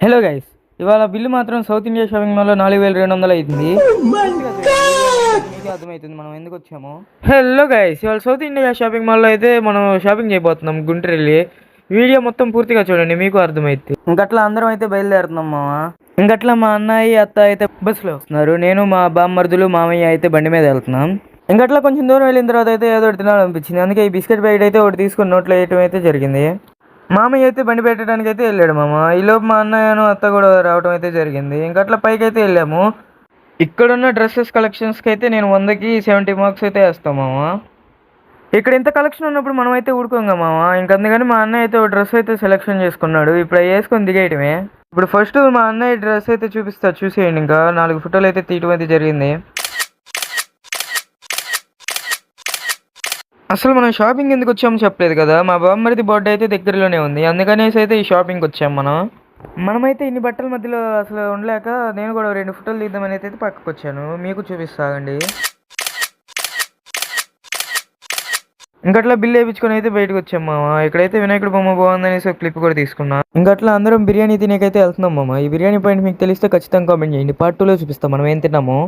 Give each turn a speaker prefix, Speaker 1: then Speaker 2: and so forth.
Speaker 1: Hello guys, ఇవాళ bill మాత్రం south India shopping మాల్లో 4200 అయింది. మీకే అర్థమవుతుంది మనం ఎందుకు వచ్చాము. హలో గైస్, ఇవాళ సౌత్ ఇండియా షాపింగ్ మాల్లో అయితే మనం షాపింగ్ చేయబోతున్నాం గుంటూరు వెళ్ళి. వీడియో మొత్తం పూర్తిగా చూడండి, మీకు అర్థమైంది. ఇంకట్లా అందరం అయితే బయలుదేరుతున్నాం మామ. ఇంకట్లా మా అన్నయ్య అత్త అయితే బస్సులో వస్తున్నారు. నేను మా బామ్మర్దులు మామయ్య అయితే బండి మీద వెళ్తున్నాం. ఇంకట్లా కొంచెం దూరం వెళ్ళిన తర్వాత అయితే ఏదో ఒకటి తినాలనిపించింది. అందుకే ఈ బిస్కెట్ ప్యాకెట్ అయితే ఒకటి తీసుకొని నోట్లో వేయటం అయితే జరిగింది. మామయ్య అయితే బండి పెట్టడానికి అయితే వెళ్ళాడు మామ. ఈలోపు మా అన్నయ్యను అత్త కూడా రావడం అయితే జరిగింది. ఇంకట్లా పైకి అయితే వెళ్ళాము. ఇక్కడున్న డ్రెస్సెస్ కలెక్షన్స్కి అయితే నేను 100కి 70 మార్క్స్ అయితే వేస్తాం మామ. ఇక్కడ ఇంత కలెక్షన్ ఉన్నప్పుడు మనం అయితే ఊడుకోంగా మామ. అందుకని మా అన్నయ్య అయితే ఒక డ్రెస్ అయితే సెలెక్షన్ చేసుకున్నాడు. ఇప్పుడు అవి వేసుకొని దిగేయటమే. ఇప్పుడు ఫస్ట్ మా అన్నయ్య డ్రెస్ అయితే చూపిస్తా, చూసేయండి. ఇంకా 4 ఫోటోలు అయితే తీయటం అయితే జరిగింది. అసలు మనం షాపింగ్ ఎందుకు వచ్చామో చెప్పలేదు కదా. మా బామ్మరిది బర్త్డే అయితే దగ్గరలోనే ఉంది. అందుకనేసి అయితే ఈ షాపింగ్కి వచ్చాము మనమైతే ఇన్ని బట్టల మధ్యలో అసలు ఉండలేక నేను కూడా 2 ఫోటోలు తీద్దామని అయితే పక్కకు వచ్చాను. మీకు చూపిస్తాగండి. ఇంకట్లా బిల్ వేయించుకొని అయితే బయటకు వచ్చాం మామ. ఇక్కడైతే వినాయకుడు బొమ్మ బాగుందనేసి ఒక క్లిప్ కూడా తీసుకున్నా. ఇంకట్లా అందరం బిర్యానీ తినేకైతే వెళ్తున్నాం మామ. ఈ బిర్యానీ పాయింట్ మీకు తెలిస్తే ఖచ్చితంగా కామెంట్ చేయండి. పార్ట్ 2లో చూపిస్తాం మనం ఏం తిన్నామో.